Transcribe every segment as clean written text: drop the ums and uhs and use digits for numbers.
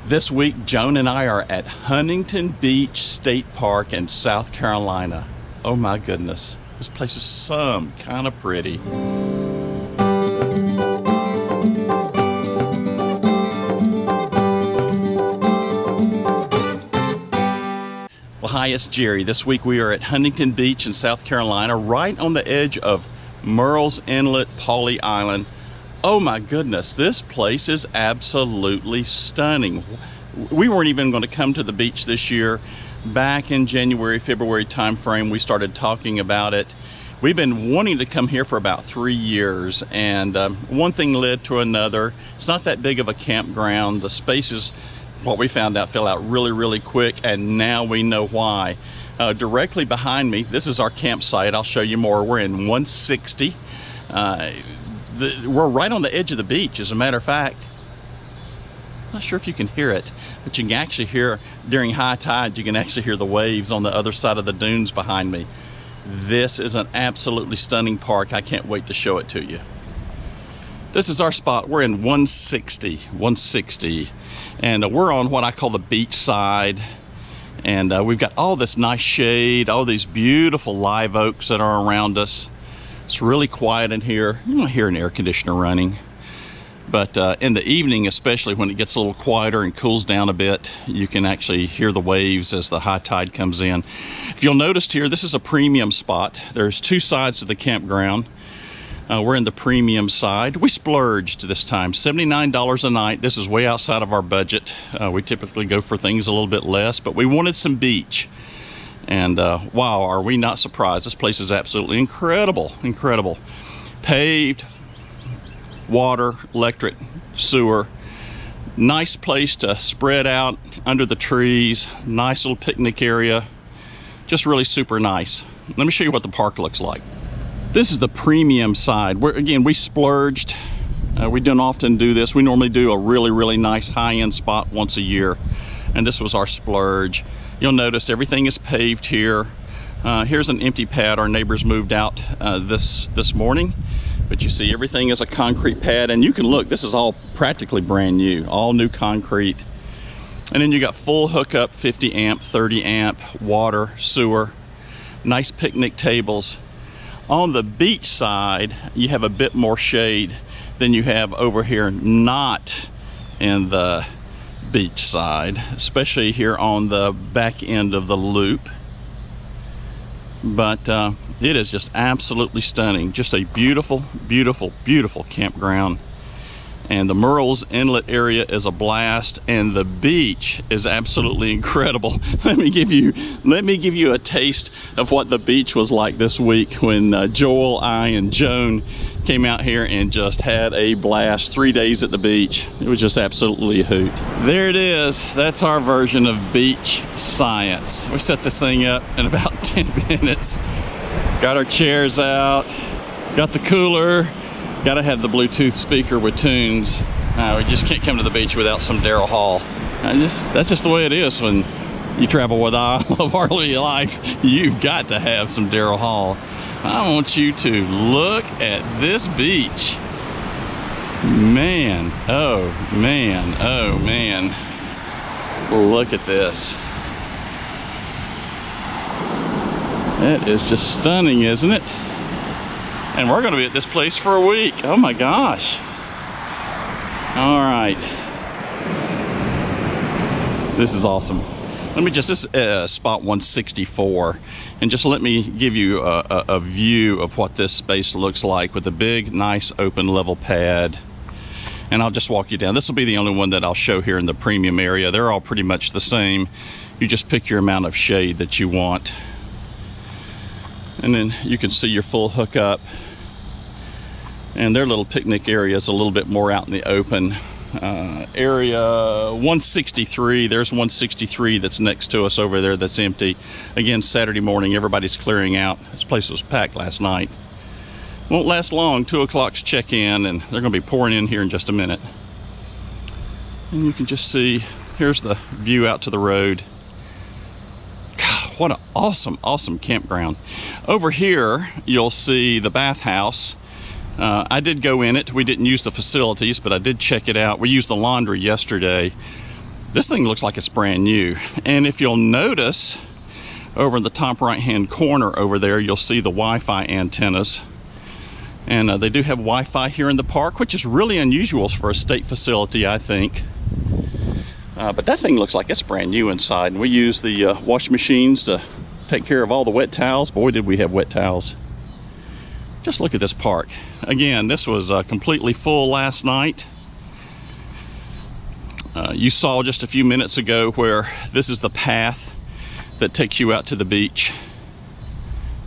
This week, Joan and I are at Huntington Beach State Park in South Carolina. Oh my goodness, this place is some kind of pretty. Well, hi, it's Jerry. This week we are at Huntington Beach in South Carolina, right on the edge of Murrells Inlet, Pawleys Island. Oh my goodness, this place is absolutely stunning. We weren't even going to come to the beach this year. Back in January, February timeframe, we started talking about it. We've been wanting to come here for about 3 years, and one thing led to another. It's not that big of a campground. The spaces, what we found out, fill out really quick, and now we know why. Directly behind me, this is our campsite. I'll show you more. We're in 160. We're right on the edge of the beach, as a matter of fact. I'm not sure if you can hear it, but you can actually hear, during high tide, you can actually hear the waves on the other side of the dunes behind me. This is an absolutely stunning park. I can't wait to show it to you. This is our spot. We're in 160, and we're on what I call the beach side. And we've got all this nice shade, all these beautiful live oaks that are around us. It's really quiet in here. You don't hear an air conditioner running. But in the evening, especially when it gets a little quieter and cools down a bit, you can actually hear the waves as the high tide comes in. If you'll notice here, this is a premium spot. There's two sides to the campground. We're in the premium side. We splurged this time, $79 a night. This is way outside of our budget. We typically go for things a little bit less, but we wanted some beach. And wow, are we not surprised? This place is absolutely incredible. Paved, water, electric, sewer. Nice place to spread out under the trees. Nice little picnic area. Just really super nice. Let me show you what the park looks like. This is the premium side. Again, we splurged. We don't often do this. We normally do a really nice high-end spot once a year. And this was our splurge. You'll notice everything is paved here. Here's an empty pad. Our neighbors moved out this morning. But you see everything is a concrete pad. And you can look, this is all practically brand new. All new concrete. And then you got full hookup, 50 amp, 30 amp, water, sewer. Nice picnic tables. On the beach side, you have a bit more shade than you have over here, not in the beach side, especially here on the back end of the loop. But it is just absolutely stunning. Just a beautiful campground. And the Murrells Inlet area is a blast, and the beach is absolutely incredible. Let me give you a taste of what the beach was like this week when Joel, I, and Joan came out here and just had a blast. 3 days at the beach. It was just absolutely a hoot. There it is. That's our version of beach science. We set this thing up in about 10 minutes. Got our chairs out, got the cooler. Gotta have the Bluetooth speaker with tunes. We just can't come to the beach without some Daryl Hall. That's just the way it is when you travel with ilovervlife. You've got to have some Daryl Hall. I want you to look at this beach. Man, oh man. Look at this. It is just stunning, isn't it? And we're gonna be at this place for a week. Oh my gosh. All right. This is awesome. Let me just, this is spot 164. And just let me give you a view of what this space looks like with a big, nice, open level pad. And I'll just walk you down. This will be the only one that I'll show here in the premium area. They're all pretty much the same. You just pick your amount of shade that you want. And then you can see your full hookup. And their little picnic area is a little bit more out in the open. Area 163, there's 163 that's next to us over there that's empty. Again, Saturday morning, everybody's clearing out. This place was packed last night. Won't last long, 2 o'clock's check-in, and they're gonna be pouring in here in just a minute. And you can just see, here's the view out to the road. God, what an awesome campground. Over here, you'll see the bathhouse. I did go in it. We didn't use the facilities, but I did check it out. We used the laundry yesterday. This thing looks like it's brand new. And if you'll notice, over in the top right-hand corner over there, you'll see the Wi-Fi antennas. And they do have Wi-Fi here in the park, which is really unusual for a state facility, I think. But that thing looks like it's brand new inside. And we use the wash machines to take care of all the wet towels. Boy, did we have wet towels. Just look at this park. Again, this was completely full last night. You saw just a few minutes ago where this is the path that takes you out to the beach.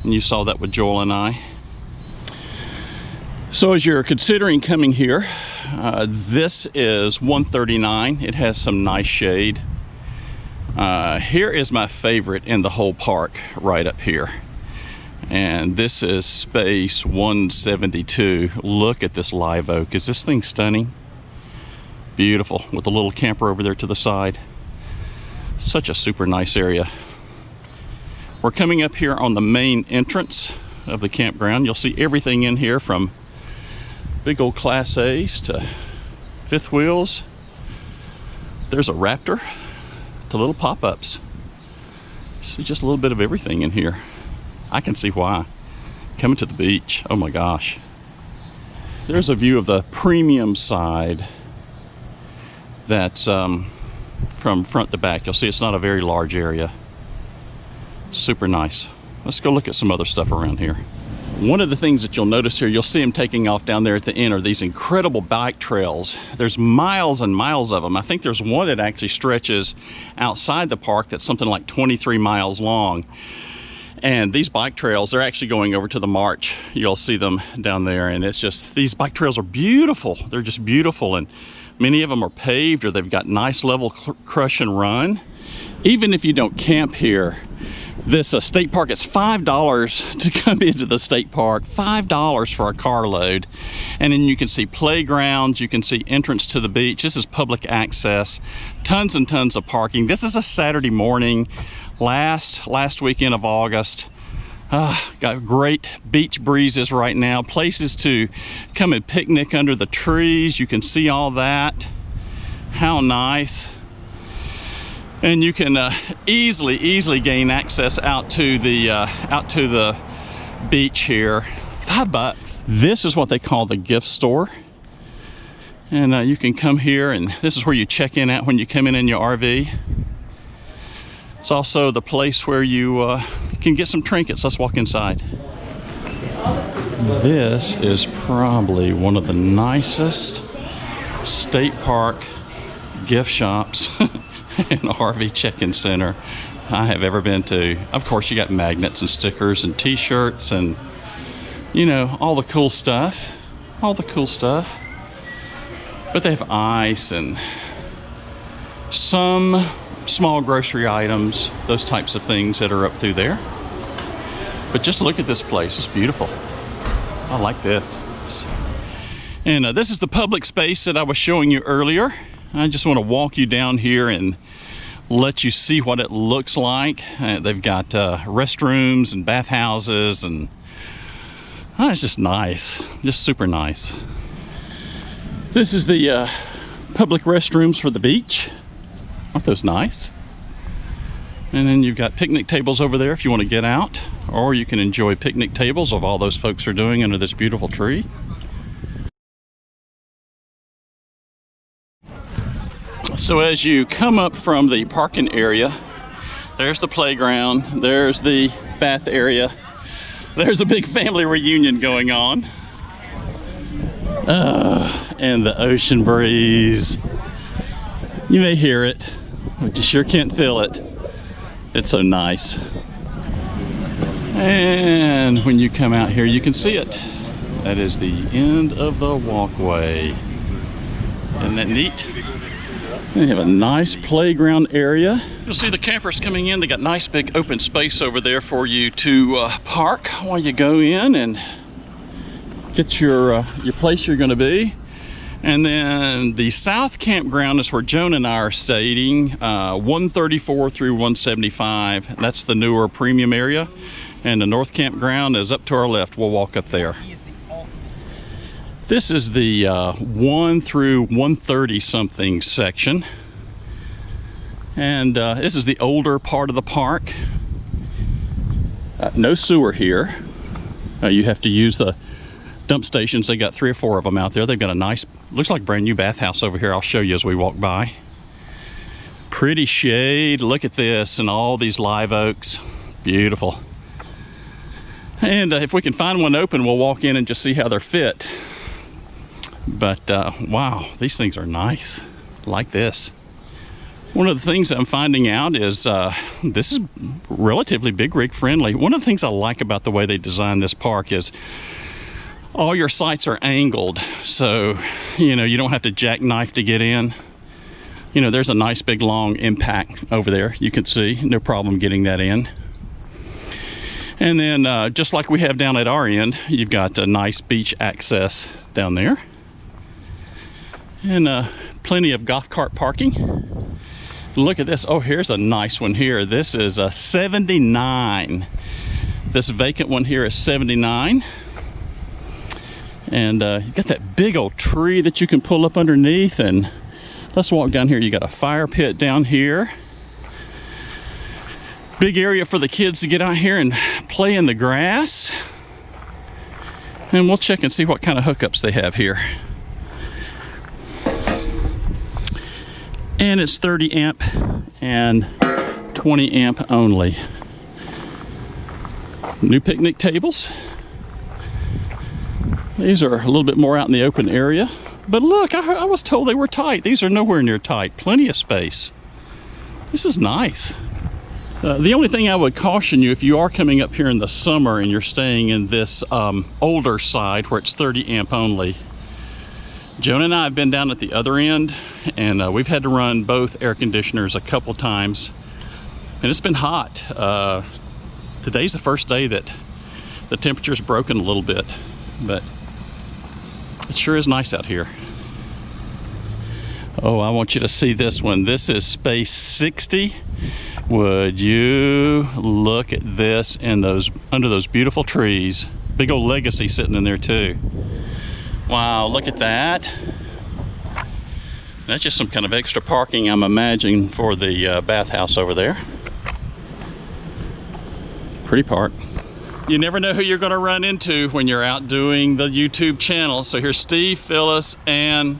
And you saw that with Joel and I. So as you're considering coming here, this is 139. It has some nice shade. Here is my favorite in the whole park, right up here. And this is space 172. Look at this live oak. Is this thing stunning? Beautiful, with a little camper over there to the side. Such a super nice area. We're coming up here on the main entrance of the campground. You'll see everything in here from big old Class A's to fifth wheels. There's a Raptor to little pop-ups. See just a little bit of everything in here. I can see why. Coming to the beach, oh my gosh. There's a view of the premium side that's from front to back. You'll see it's not a very large area. Super nice. Let's go look at some other stuff around here. One of the things that you'll notice here, you'll see them taking off down there at the end, are these incredible bike trails. There's miles and miles of them. I think there's one that actually stretches outside the park that's something like 23 miles long. And these bike trails, they're actually going over to the march. You'll see them down there, and it's just, these bike trails are beautiful. They're just beautiful, and many of them are paved, or they've got nice level crush and run. Even if you don't camp here, this state park, it's $5 to come into the state park, $5 for a carload. And then you can see playgrounds, you can see entrance to the beach. This is public access, tons and tons of parking. This is a Saturday morning, last weekend of August. Got great beach breezes right now, places to come and picnic under the trees. You can see all that. How nice. And you can easily gain access out to the beach here. $5. This is what they call the gift store. And you can come here, and this is where you check in at when you come in your RV. It's also the place where you can get some trinkets. Let's walk inside. This is probably one of the nicest state park gift shops and RV check-in center I have ever been to. Of course, you got magnets and stickers and t-shirts and, you know, all the cool stuff. But they have ice and some small grocery items, those types of things that are up through there. But just look at this place. It's beautiful. I like this. And this is the public space that I was showing you earlier. I just want to walk you down here and let you see what it looks like. They've got restrooms and bathhouses, and it's just nice, just super nice. This is the public restrooms for the beach. Aren't those nice? And then you've got picnic tables over there if you want to get out, or you can enjoy picnic tables of all those folks are doing under this beautiful tree. So as you come up from the parking area, there's the playground, there's the bath area, there's a big family reunion going on. And the ocean breeze. You may hear it, but you sure can't feel it. It's so nice. And when you come out here, you can see it. That is the end of the walkway. Isn't that neat? They have a nice playground area. You'll see the campers coming in. They got nice big open space over there for you to park while you go in and get your place you're going to be. And then the south campground is where Joan and I are staying, 134 through 175. That's the newer premium area. And the north campground is up to our left. We'll walk up there. This is the 1 through 130 something section. And this is the older part of the park. No sewer here. You have to use the dump stations. They got 3 or 4 of them out there. They've got a nice, looks like brand new bathhouse over here. I'll show you as we walk by. Pretty shade. Look at this and all these live oaks. Beautiful. And if we can find one open, we'll walk in and just see how they're fit. But wow, these things are nice. Like this. One of the things I'm finding out is this is relatively big rig friendly. One of the things I like about the way they designed this park is all your sites are angled, so you know you don't have to jackknife to get in. You know, there's a nice big long impact over there. You can see no problem getting that in. And then just like we have down at our end, you've got a nice beach access down there, and plenty of golf cart parking. Look at this. Oh, here's a nice one here. This is a 79. This vacant one here is 79. And you've got that big old tree that you can pull up underneath. And let's walk down here. You got a fire pit down here. Big area for the kids to get out here and play in the grass. And we'll check and see what kind of hookups they have here. And it's 30 amp and 20 amp only. New picnic tables. These are a little bit more out in the open area. But look, I was told they were tight. These are nowhere near tight. Plenty of space. This is nice. The only thing I would caution you, if you are coming up here in the summer and you're staying in this older side where it's 30 amp only, Jonah and I have been down at the other end, and we've had to run both air conditioners a couple times, and it's been hot. Today's the first day that the temperature's broken a little bit, but it sure is nice out here. Oh, I want you to see this one. This is Space 60. Would you look at this and those under those beautiful trees. Big old Legacy sitting in there too. Wow, look at that. That's just some kind of extra parking, I'm imagining, for the bathhouse over there. Pretty park. You never know who you're going to run into when you're out doing the YouTube channel. So here's Steve, Phyllis, and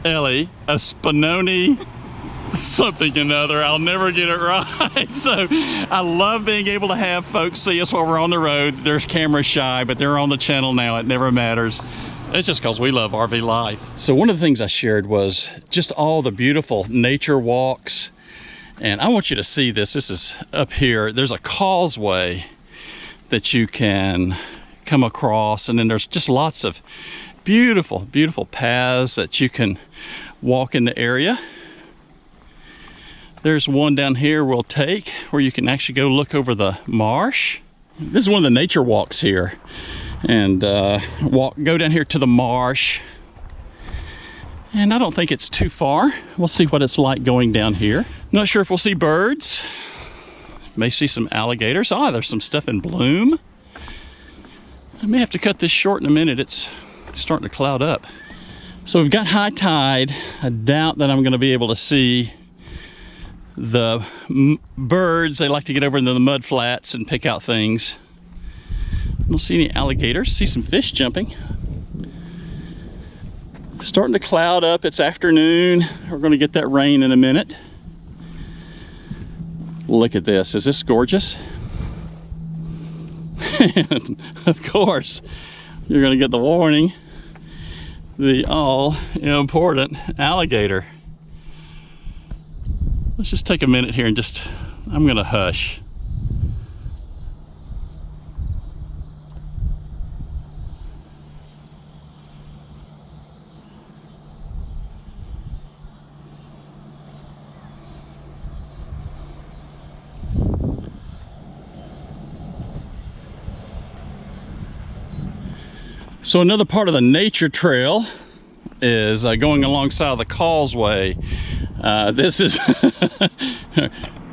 Ellie, a Spinoni something another. I'll never get it right. So I love being able to have folks see us while we're on the road. They're camera shy, but they're on the channel now. It never matters. It's just because we love RV life. So one of the things I shared was just all the beautiful nature walks. And I want you to see this. This is up here. There's a causeway that you can come across. And then there's just lots of beautiful, beautiful paths that you can walk in the area. There's one down here we'll take where you can actually go look over the marsh. This is one of the nature walks here. And go down here to the marsh. And I don't think it's too far. We'll see what it's like going down here. Not sure if we'll see birds. May see some alligators. Oh, there's some stuff in bloom. I may have to cut this short in a minute. It's starting to cloud up. So we've got high tide. I doubt that I'm going to be able to see the birds. They like to get over into the mud flats and pick out things. I don't see any alligators. See some fish jumping. Starting to cloud up. It's afternoon. We're going to get that rain in a minute. Look at this. Is this gorgeous? And of course, you're going to get the warning. The all important alligator. Let's just take a minute here and I'm going to hush. So another part of the nature trail is going alongside of the causeway. This is, I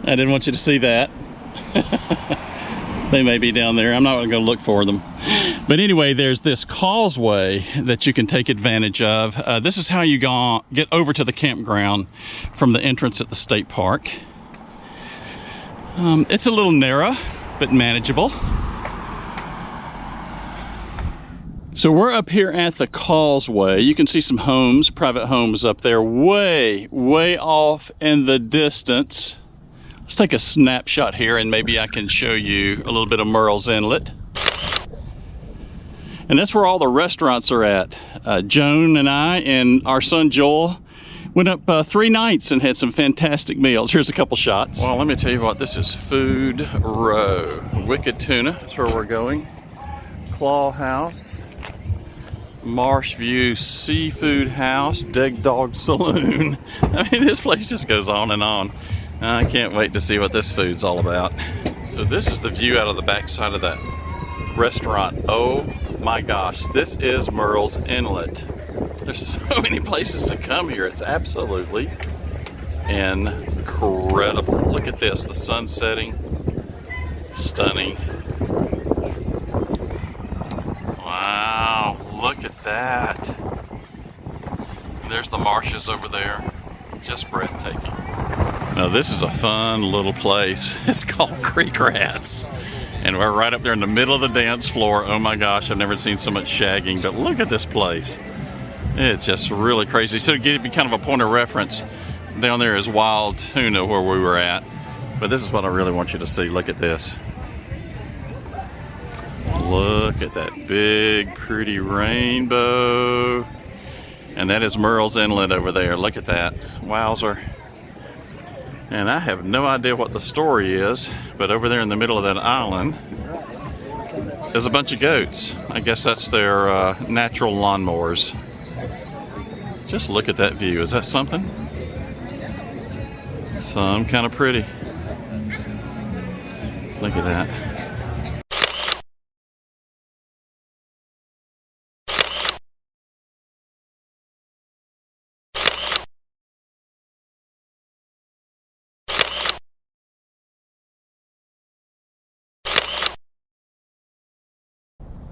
didn't want you to see that. They may be down there. I'm not going to go look for them. But anyway, there's this causeway that you can take advantage of. This is how you get over to the campground from the entrance at the state park. It's a little narrow, but manageable. So we're up here at the causeway. You can see some homes, private homes up there, way off in the distance. Let's take a snapshot here and maybe I can show you a little bit of Murrells Inlet. And that's where all the restaurants are at. Joan and I and our son Joel went up 3 nights and had some fantastic meals. Here's a couple shots. Well, let me tell you what, this is Food Row. Wicked Tuna, that's where we're going. Claw House. Marsh View Seafood House. Dig Dog Saloon. I mean, this place just goes on and on. I can't wait to see what this food's all about. So this is the view out of the back side of that restaurant. Oh my gosh, this is Murrells Inlet. There's so many places to come here. It's absolutely incredible. Look at this, the sun setting. Stunning. Wow, look at that. There's the marshes over there. Just breathtaking. Now this is a fun little place. It's called Creek Rats. And we're right up there in the middle of the dance floor. Oh my gosh, I've never seen so much shagging, but look at this place. It's just really crazy. So to give you kind of a point of reference, down there is Wild Tuna where we were at. But this is what I really want you to see. Look at this. Look at that big, pretty rainbow. And that is Murrells Inlet over there. Look at that. Wowzer. And I have no idea what the story is, but over there in the middle of that island is a bunch of goats. I guess that's their natural lawnmowers. Just look at that view. Is that something? Some kind of pretty. Look at that.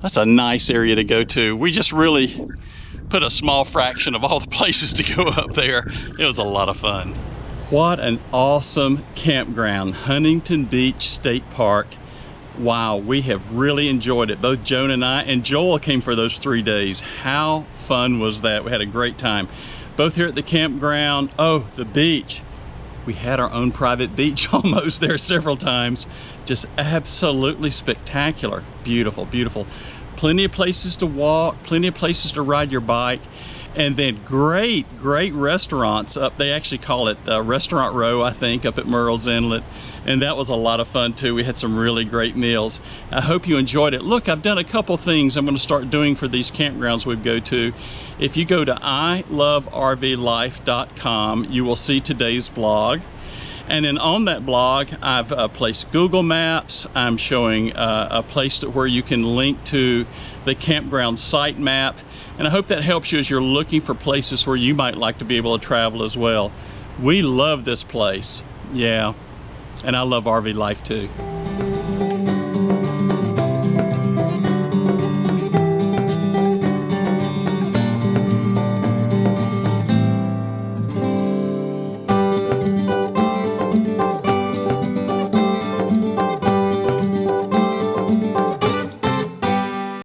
That's a nice area to go to. We just really put a small fraction of all the places to go up there. It was a lot of fun. What an awesome campground. Huntington Beach State Park. Wow, we have really enjoyed it. Both Joan and I, and Joel came for those 3 days. How fun was that? We had a great time. Both here at the campground. Oh, the beach. We had our own private beach almost there several times. Just absolutely spectacular. Beautiful, beautiful. Plenty of places to walk, plenty of places to ride your bike, and then great restaurants up. They actually call it Restaurant Row, I think, up at Murrells Inlet. And that was a lot of fun too. We had some really great meals. I hope you enjoyed it. Look, I've done a couple things I'm going to start doing for these campgrounds we go to. If you go to ilovervlife.com, you will see today's blog. And then on that blog, I've placed Google Maps. I'm showing a place where you can link to the campground site map. And I hope that helps you as you're looking for places where you might like to be able to travel as well. We love this place. Yeah. And I love RV life too.